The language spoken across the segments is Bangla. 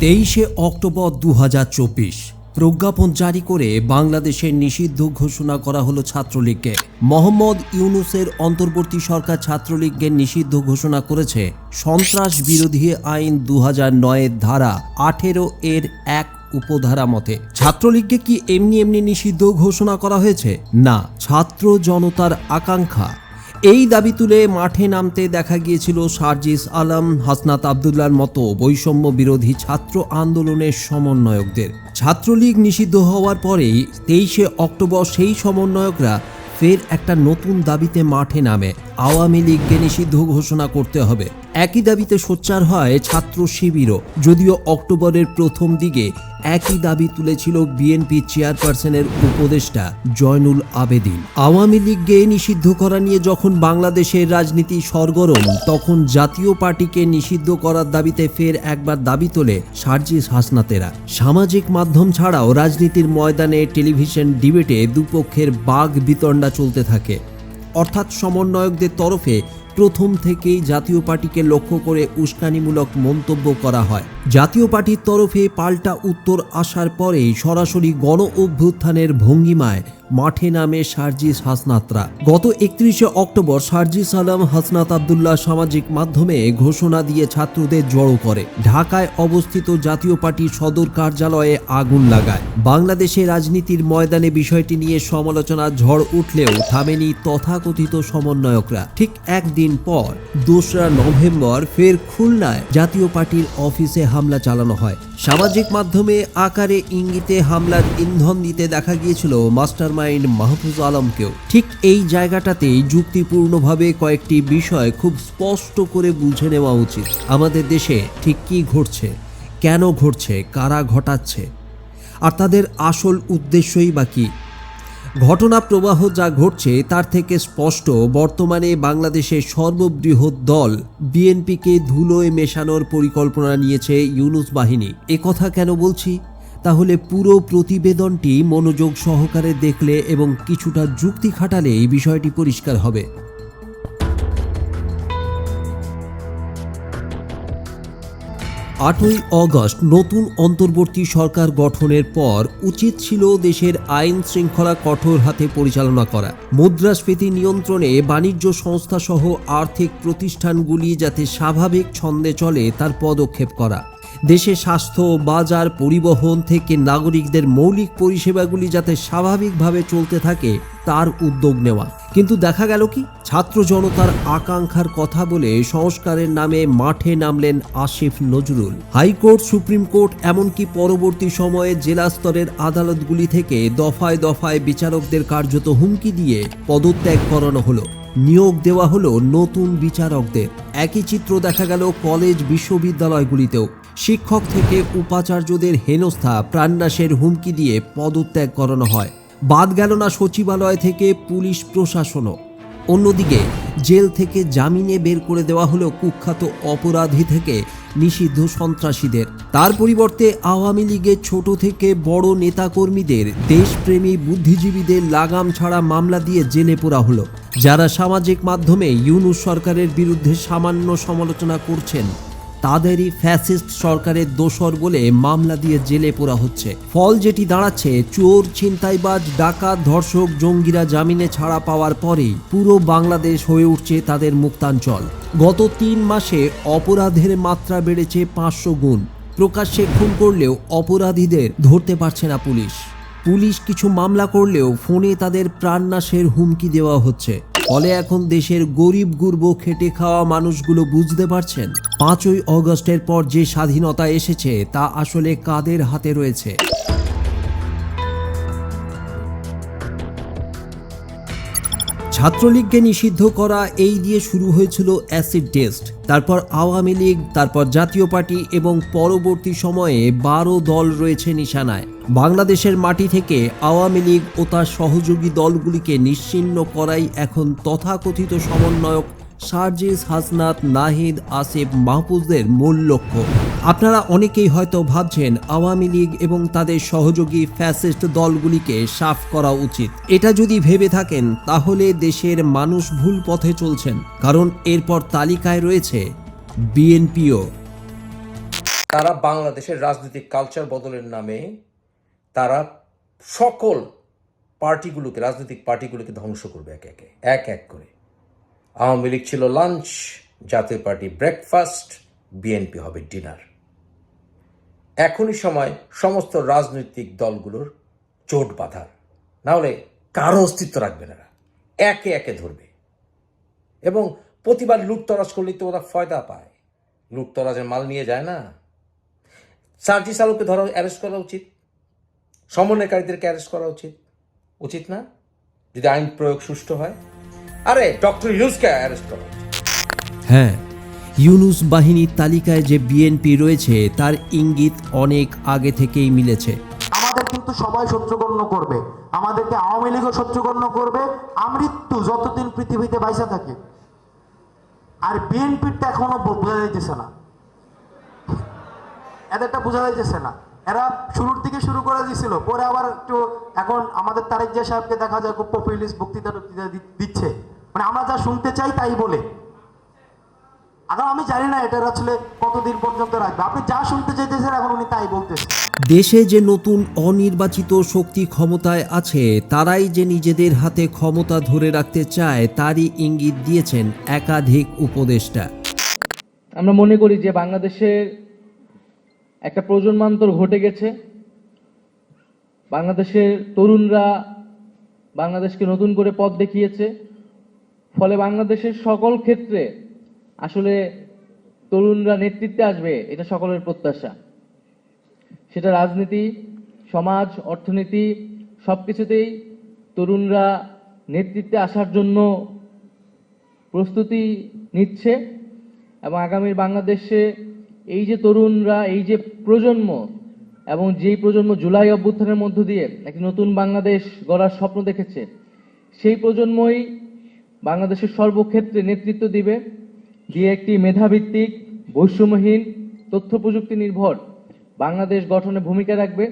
23 অক্টোবর 2024 প্রজ্ঞাপন জারি করে বাংলাদেশের নিষিদ্ধ ঘোষণা করা হলো ছাত্রলীগকে। মোহাম্মদ ইউনূসের অন্তর্বর্তী সরকার ছাত্রলীগকে নিষিদ্ধ ঘোষণা করেছে সন্ত্রাস বিরোধী আইন 2009 ধারা 18 এর 1 উপধারা মতে। ছাত্রলীগকে কি এমনি নিষিদ্ধ ঘোষণা করা হয়েছে? না, ছাত্র জনতার আকাঙ্ক্ষা। এই দাবি তুলে মাঠে নামতে দেখা গিয়েছিল সার্জিস আলম, হাসনাত আবদুল্লাহর মতো বৈষম্য বিরোধী ছাত্র আন্দোলনের সমন্বয়কদের। ছাত্রলীগ নিষিদ্ধ হওয়ার পরেই 23 অক্টোবর সেই সমন্বয়করা ফের একটা নতুন দাবিতে মাঠে নামে। আওয়ামী লীগকে নিষিদ্ধ ঘোষণা করতে হবে। একই দাবিতে সোচ্চার হয় ছাত্র শিবিরও। যদিও অক্টোবরের প্রথম দিকে একই দাবি তুলেছিল বিএনপি চেয়ারপারসনের উপদেষ্টা জয়নুল আবেদিন। আওয়ামী লীগকে নিষিদ্ধ করা নিয়ে যখন বাংলাদেশের রাজনীতি সরগরম, তখন জাতীয় পার্টিকে নিষিদ্ধ করার দাবিতে ফের একবার দাবি তোলে সার্জিস হাসনাতেরা। সামাজিক মাধ্যম ছাড়াও রাজনীতির ময়দানে টেলিভিশন ডিবেটে দুপক্ষের বাঘ বিতণ্ডা চলতে থাকে। অর্থাৎ সমন্বয়কদের তরফে প্রথম থেকেই জাতীয় পার্টিকে লক্ষ্য করে উস্কানিমূলক মন্তব্য করা হয়। জাতীয় পার্টির তরফে পাল্টা উত্তর আসার পরেই সরাসরি গণ অভ্যুত্থানের ভঙ্গিমায় মাঠে নামে সার্জিস হাসনাতরা। গত 31 অক্টোবর সার্জিস আলম, হাসনাত আবদুল্লাহ সামাজিক মাধ্যমে ঘোষণা দিয়ে ছাত্রদের জড়ো করে ঢাকায় অবস্থিত জাতীয় পার্টির সদর কার্যালয়ে আগুন লাগায়। বাংলাদেশে রাজনীতির ময়দানে বিষয়টি নিয়ে সমালোচনার ঝড় উঠলেও থামেনি তথাকথিত সমন্বয়করা। ঠিক একদিন পর 2 নভেম্বর ফের খুলনায় জাতীয় পার্টির অফিসে হামলা চালানো হয়। সামাজিক মাধ্যমে আকারে ইঙ্গিতে হামলার ইন্ধন দিতে দেখা গিয়েছিল মাস্টারমাইন্ড মাহফুজ আলমকেও। ঠিক এই জায়গাটাতেই যুক্তিপূর্ণভাবে কয়েকটি বিষয় খুব স্পষ্ট করে বুঝে নেওয়া উচিত। আমাদের দেশে ঠিক কি ঘটছে, কেন ঘটছে, কারা ঘটাচ্ছে, আর তাদের আসল উদ্দেশ্যই বা কী। ঘটনা প্রবাহ যা ঘটছে তার থেকে স্পষ্ট, বর্তমানে বাংলাদেশের সর্ববৃহৎ দল বিএনপিকে ধুলোয় মেশানোর পরিকল্পনা নিয়েছে ইউনূস বাহিনী। একথা কেন বলছি? তাহলে পুরো প্রতিবেদনটি মনোযোগ সহকারে দেখলে এবং কিছুটা যুক্তি খাটালে এই বিষয়টি পরিষ্কার হবে। 8 অগস্ট নতুন অন্তর্বর্তী সরকার গঠনের পর উচিত ছিল দেশের আইন শৃঙ্খলা কঠোর হাতে পরিচালনা করা, মুদ্রাস্ফীতি নিয়ন্ত্রণে বাণিজ্য সংস্থা সহ আর্থিক প্রতিষ্ঠানগুলি যাতে স্বাভাবিক ছন্দে চলে তার পদক্ষেপ করা, দেশে স্বাস্থ্য, বাজার, পরিবহন থেকে নাগরিকদের মৌলিক পরিষেবাগুলি যাতে স্বাভাবিকভাবে চলতে থাকে তার উদ্যোগ নেওয়া। কিন্তু দেখা গেল কি, ছাত্র জনতার আকাঙ্ক্ষার কথা বলে সংস্কারের নামে মাঠে নামলেন Asif Nazrul. High court, supreme court, এমনকি পরবর্তী সময়ে জেলা স্তরের আদালতগুলি থেকে দফায় দফায় বিচারকদের কার্যত হুমকি দিয়ে পদত্যাগ করানো হলো। নিয়োগ দেওয়া হলো নতুন বিচারকদের। একই চিত্র দেখা গেল কলেজ, বিশ্ববিদ্যালয়গুলিতেও। শিক্ষক থেকে উপাচার্যদের হেনস্থা, প্রাণনাশের হুমকি দিয়ে পদত্যাগ করানো হয়। বাদ গেল না সচিবালয় থেকে পুলিশ প্রশাসনও। অন্যদিকে জেল থেকে জামিনে বের করে দেওয়া হলো কুখ্যাত অপরাধী থেকে নিষিদ্ধ সন্ত্রাসীদের। তার পরিবর্তে আওয়ামী লীগের ছোট থেকে বড় নেতাকর্মীদের, দেশপ্রেমী বুদ্ধিজীবীদের লাগাম ছাড়া মামলা দিয়ে জেলে পোরা হলো। যারা সামাজিক মাধ্যমে ইউনূস সরকারের বিরুদ্ধে সামান্য সমালোচনা করছেন তাদেরই ফ্যাসিস্ট সরকারের দোসর বলে মামলা দিয়ে জেলে পোরা হচ্ছে। ফল যেটি দাঁড়াচ্ছে, চোর, ছিনতাইবাজ, ডাকাত, ধর্ষক, জঙ্গিরা জামিনে ছাড়া পাওয়ার পরেই পুরো বাংলাদেশ হয়ে উঠছে তাদের মুক্তাঞ্চল। গত 3 মাসে অপরাধের মাত্রা বেড়েছে 500 গুণ। প্রকাশ্যে খুন করলেও অপরাধীদের ধরতে পারছে না পুলিশ কিছু মামলা করলেও ফোনে তাদের প্রাণনাশের হুমকি দেওয়া হচ্ছে। ফলে এখন দেশের গরিব গুরব খেটে খাওয়া মানুষগুলো বুঝতে পারছেন 5 অগস্টের পর যে স্বাধীনতা এসেছে তা আসলে কাদের হাতে রয়েছে। ছাত্রলীগকে নিষিদ্ধ করা এই দিয়ে শুরু হয়েছিল অ্যাসিড টেস্ট, তারপর আওয়ামী লীগ, তারপর জাতীয় পার্টি এবং পরবর্তী সময়ে 12 দল রয়েছে নিশানায়। বাংলাদেশের মাটি থেকে আওয়ামী লীগ ও তার সহযোগী দলগুলিকে নিশ্চিহ্ন করাই এখন তথাকথিত সমন্বয়ক সার্জিস, হাসনাত, নাহিদ, আসিফ, মাহফুজদের মূল লক্ষ্য। আপনারা অনেকেই হয়তো ভাবছেন আওয়ামী লীগ এবং তাদের সহযোগী ফ্যাসিস্ট দলগুলিকে সাফ করা উচিত। এটা যদি ভেবে থাকেন তাহলে দেশের মানুষ ভুল পথে চলছেন, কারণ এরপর তালিকায় রয়েছে বিএনপিও। তারা বাংলাদেশের রাজনৈতিক কালচার বদলের নামে তারা সকল পার্টিগুলোকে, রাজনৈতিক পার্টিগুলোকে ধ্বংস করবে একে একে, এক এক করে। আওয়ামী লীগ ছিল লাঞ্চ, জাতীয় পার্টি ব্রেকফাস্ট, বিএনপি হবে ডিনার। এখনই সময় সমস্ত রাজনৈতিক দলগুলোর জোট বাঁধার, না হলে কারো অস্তিত্ব রাখবে না, একে একে ধরবে। এবং প্রতিবার লুটতরাজ করলে তো ওরা ফয়দা পায়, লুটতরাজের মাল নিয়ে যায় না। সার্জি সালুকে ধরা, অ্যারেস্ট করা উচিত, সমন্বয়কারীদেরকে অ্যারেস্ট করা উচিত, উচিত না? যদি আইন প্রয়োগ সুষ্ঠু হয়। আরে ডক্টর ইউনুসকে অ্যারেস্ট করা উচিত। হ্যাঁ, ইউনুস বাহিনীর তালিকায় যে বিএনপি রয়েছে তার ইঙ্গিত অনেক আগে থেকেই মিলেছে। আমাদের কিন্তু সবাই শত্রুগণ্য করবে, আমাদেরকে আওয়ামী লীগও শত্রুগণ্য করবে আমৃত্যু যতদিন পৃথিবীতে বাইসা থাকে। আর বিএনপিরটা এখনো বোঝা যাইতেছে না, এদেরটা বোঝা যাইতেছে না। এরা শুরুর দিকে শুরু করে দিয়েছিল, পরে আবার একটু এখন আমাদের তারেক জিয়া সাহেবকে দেখা যায় খুব পপুলিস্ট বক্তৃতা দিচ্ছে, মানে আমরা যা শুনতে চাই তাই বলে। এখন আমি জানি না এটা আসলে কতদিন পর্যন্ত রাখবে। আপনি যা শুনতে চাইতেছেন এখন উনি তাই বলতেছেন। দেশে যে নতুন অনির্বাচিত শক্তি ক্ষমতায় আছে তারাই যে নিজেদের হাতে ক্ষমতা ধরে রাখতে চায় তারই ইঙ্গিত দিয়েছেন একাধিক উপদেষ্টা। আমরা মনে করি যে বাংলাদেশের একটা প্রজন্মান্তর ঘটে গেছে। বাংলাদেশের তরুণরা বাংলাদেশকে নতুন করে পথ দেখিয়েছে। ফলে বাংলাদেশের সকল ক্ষেত্রে আসলে তরুণরা নেতৃত্বে আসবে, এটা সকলের প্রত্যাশা। সেটা রাজনীতি, সমাজ, অর্থনীতি সবকিছুতেই তরুণরা নেতৃত্বে আসার জন্য প্রস্তুতি নিচ্ছে। এবং আগামীর বাংলাদেশে এই যে তরুণরা, এই যে প্রজন্ম, এবং যেই প্রজন্ম জুলাই অভ্যুত্থানের মধ্য দিয়ে একটি নতুন বাংলাদেশ গড়ার স্বপ্ন দেখেছে, সেই প্রজন্মই বাংলাদেশের সর্বক্ষেত্রে নেতৃত্ব দিবে, দিয়ে একটি মেধাভিত্তিক, বৈষম্যহীন, তথ্য প্রযুক্তি নির্ভর বাংলাদেশ গঠনে ভূমিকা রাখবে।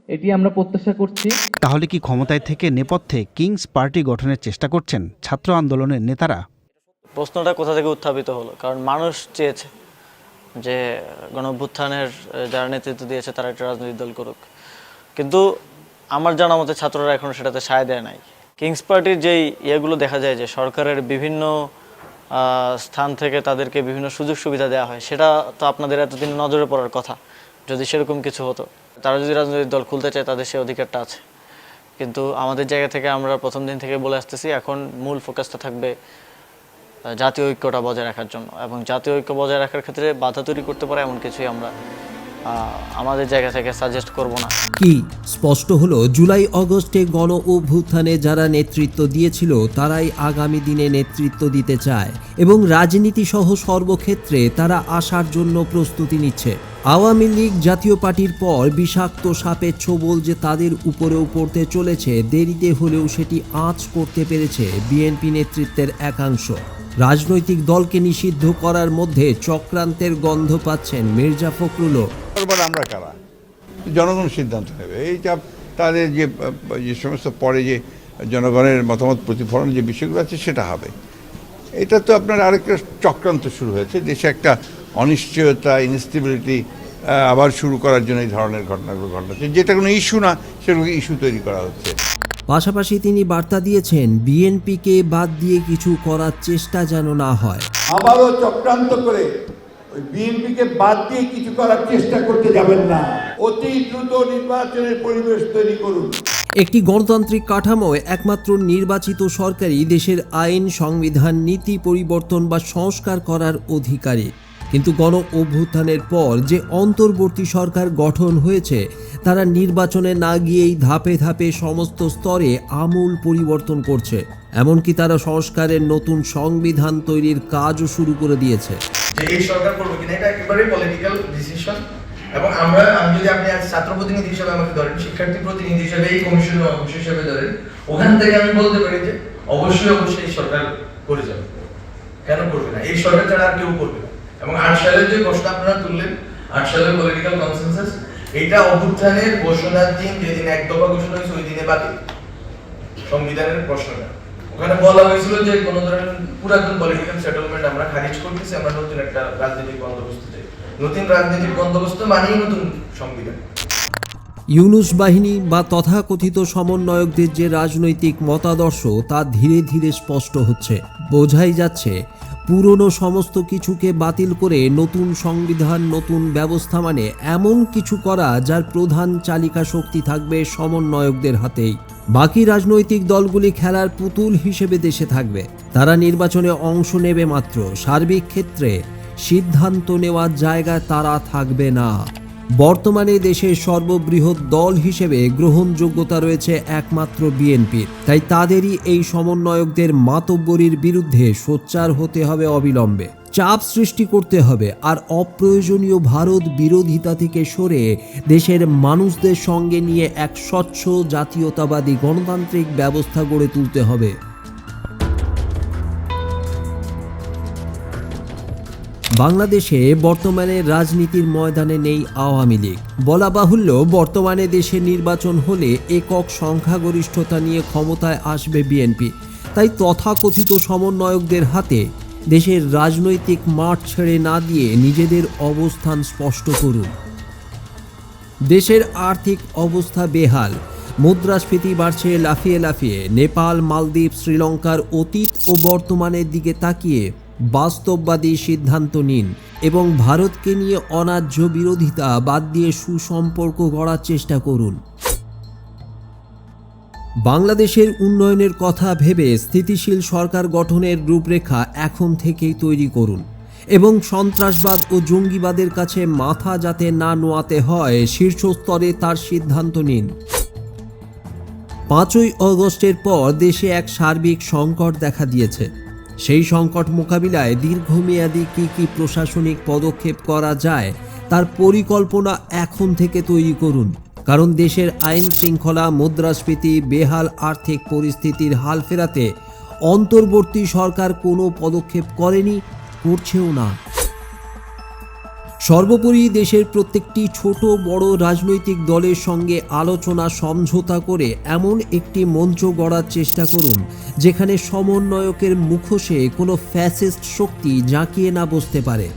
এটি আমরা প্রত্যাশা করছি। তাহলে কি ক্ষমতায় থেকে নেপথ্যে কিংস পার্টি গঠনের চেষ্টা করছেন ছাত্র আন্দোলনের নেতারা? প্রশ্নটা কোথা থেকে উত্থাপিত হলো? কারণ মানুষ চেয়েছে যে গণঅভ্যুত্থানের যারা নেতৃত্ব দিয়েছে তারা একটা রাজনৈতিক দল করুক, কিন্তু আমার জানা মতে ছাত্ররা এখনো সেটাতে সায় দেয় নাই। কিংস পার্টির যেই ইয়েগুলো দেখা যায় যে সরকারের বিভিন্ন স্থান থেকে তাদেরকে বিভিন্ন সুযোগ সুবিধা দেওয়া হয়, সেটা তো আপনাদের এতদিন নজরে পড়ার কথা। যদি সেরকম কিছু হতো, তারা যদি রাজনৈতিক দল খুলতে চায় তাদের সেই অধিকারটা আছে। কিন্তু আমাদের জায়গা থেকে আমরা প্রথম দিন থেকে বলে আসতেছি, এখন মূল ফোকাসটা থাকবে জাতীয় ঐক্যটা বজায় রাখার জন্য, এবং জাতীয় ঐক্য বজায় রাখার ক্ষেত্রে বাধা তৈরি করতে পারে এমন কিছুই আমরা আমাদের জায়গা থেকে সাজেস্ট করব না। কি স্পষ্ট হলো, জুলাই আগস্টে গণ অভ্যুত্থানে যারা নেতৃত্ব দিয়েছিল তারাই আগামী দিনে নেতৃত্ব দিতে চায় এবং রাজনীতি সহ সর্বক্ষেত্রে তারা আসার জন্য প্রস্তুতি নিচ্ছে। আওয়ামী লীগ জাতীয় পার্টির পর বিষাক্ত সাপের ছোবল যে তাদের উপরেও পড়তে চলেছে, দেরিতে হলেও সেটি আঁচ করতে পেরেছে বিএনপি নেতৃত্বের একাংশ। রাজনৈতিক দলকে নিষিদ্ধ করার মধ্যে চক্রান্তের গন্ধ পাচ্ছেন মির্জা ফখরুলও। আমরা কারা, জনগণ সিদ্ধান্ত নেবে। এইটা তাদের যে সমস্ত পরে যে জনগণের মতামত প্রতিফলন যে বিষয়গুলো আছে সেটা হবে। এটা তো আপনার আরেকটা চক্রান্ত শুরু হয়েছে, দেশে একটা অনিশ্চয়তা, ইনস্টেবিলিটি আবার শুরু করার জন্য এই ধরনের ঘটনাগুলো ঘটাচ্ছে, যেটা কোনো ইস্যু না সেগুলোকে ইস্যু তৈরি করা হচ্ছে। পাশাপাশি তিনি বার্তা দিয়েছেন, বিএনপিকে বাদ দিয়ে কিছু করার চেষ্টা যেন না হয়। আবারও চক্রান্ত করে ওই বিএনপিকে বাদ দিয়ে কিছু করার চেষ্টা করতে যাবেন না। অতি দ্রুত নির্বাচনের পরিবেশ তৈরি করুন। একটি গণতান্ত্রিক কাঠামোয় একমাত্র নির্বাচিত সরকারই দেশের আইন, সংবিধান, নীতি পরিবর্তন বা সংস্কার করার অধিকারী। কিন্তু গণ অভ্যুত্থানের পর যে অন্তর্বর্তী সরকার গঠন হয়েছে তারা নির্বাচনে না গিয়েই ধাপে ধাপে সমস্ত স্তরে আমূল পরিবর্তন করছে। এমনকি তারা সংস্কারের নতুন সংবিধান তৈরির কাজও শুরু করে দিয়েছে। যে এই সরকার করবে কিনা এটা একেবারে পলিটিক্যাল ডিসিশন, এবং আমি যদি আপনি আজ ছাত্র প্রতিনিধি হিসেবে আমাকে ধরেন, শিক্ষার্থী প্রতিনিধি হিসেবে, এই কমিশনের অংশ হিসেবে ধরেন, ওখান থেকে আমি বলতে পারি যে অবশ্যই এই সরকার করে যাবে। কেন করবে না? এই সরকার ছাড়া আর কেউ করবে না। এবং 8 সালের যে প্রশ্ন আপনারা তুললেন, 8 সালের পলিটিক্যাল কনসেনসাস, এইটা অভ্যুত্থানের ঘোষণার দিন, যেদিন এক দফা ঘোষণা হয়েছে ওই দিনে বাতিল সংবিধানের প্রশ্নটা। ওখানে বলা হয়েছিল যে কোন ধরনের পুরাতন পলিটিক্যাল সেটেলমেন্ট আমরা খারিজ করতেছি, আমরা নতুন একটা রাজনৈতিক বন্দোবস্ত চাই। নতুন রাজনৈতিক বন্দোবস্ত মানেই নতুন সংবিধান। ইউনূস বাহিনী বা তথাকথিত সমন্বয়কদের যে রাজনৈতিক মতাদর্শ তা ধীরে ধীরে স্পষ্ট হচ্ছে। বোঝাই যাচ্ছে পুরনো সমস্ত কিছুকে বাতিল করে নতুন সংবিধান, নতুন ব্যবস্থা মানে এমন কিছু করা যার প্রধান চালিকা শক্তি থাকবে সমন্বয়কদের হাতেই। বাকি রাজনৈতিক দলগুলি খেলার পুতুল হিসেবে দেশে থাকবে। তারা নির্বাচনে অংশ নেবে মাত্র, সার্বিক ক্ষেত্রে সিদ্ধান্ত নেওয়ার জায়গায় তারা থাকবে না। বর্তমানে দেশের সর্ববৃহৎ দল হিসেবে গ্রহণযোগ্যতা রয়েছে একমাত্র বিএনপির। তাই তাদেরই এই সমন্বয়কদের মাতব্বরির বিরুদ্ধে সোচ্চার হতে হবে অবিলম্বে, চাপ সৃষ্টি করতে হবে, আর অপ্রয়োজনীয় ভারত বিরোধিতা থেকে সরে দেশের মানুষদের সঙ্গে নিয়ে এক স্বচ্ছ জাতীয়তাবাদী গণতান্ত্রিক ব্যবস্থা গড়ে তুলতে হবে। বাংলাদেশে বর্তমানে রাজনীতির ময়দানে নেই আওয়ামী লীগ। বলা বাহুল্য, বর্তমানে দেশে নির্বাচন হলে একক সংখ্যাগরিষ্ঠতা নিয়ে ক্ষমতায় আসবে বিএনপি। তাই তথাকথিত সমন্বয়কদের হাতে দেশের রাজনৈতিক মাঠ ছেড়ে না দিয়ে নিজেদের অবস্থান স্পষ্ট করুন। দেশের আর্থিক অবস্থা বেহাল, মুদ্রাস্ফীতি বাড়ছে লাফিয়ে লাফিয়ে। নেপাল, মালদ্বীপ, শ্রীলঙ্কার অতীত ও বর্তমানের দিকে তাকিয়ে বাস্তববাদী সিদ্ধান্ত নিন এবং ভারতকে নিয়ে অন্যায্য বিরোধিতা বাদ দিয়ে সুসম্পর্ক গড়ার চেষ্টা করুন। বাংলাদেশের উন্নয়নের কথা ভেবে স্থিতিশীল সরকার গঠনের রূপরেখা এখন থেকেই তৈরি করুন এবং সন্ত্রাসবাদ ও জঙ্গিবাদের কাছে মাথা যাতে না নোয়াতে হয় শীর্ষস্তরে তার সিদ্ধান্ত নিন। 5ই আগস্টের পর দেশে এক সার্বিক সংকট দেখা দিয়েছে। সেই সংকট মোকাবিলায় দীর্ঘমেয়াদী কী প্রশাসনিক পদক্ষেপ করা যায় তার পরিকল্পনা এখন থেকে তৈরি করুন। কারণ দেশের আইন শৃঙ্খলা, মুদ্রাস্ফীতি, বেহাল আর্থিক পরিস্থিতির হাল ফেরাতে অন্তর্বর্তী সরকার কোনো পদক্ষেপ করেনি, করছেও না। সর্বোপরি দেশের প্রত্যেকটি ছোট বড় রাজনৈতিক দলের সঙ্গে আলোচনা সমঝোতা করে এমন একটি মঞ্চ গড়ার চেষ্টা করুন যেখানে সমন্বয়কের মুখোশে কোনো ফ্যাসিস্ট শক্তি জাঁকিয়ে না বসতে পারে।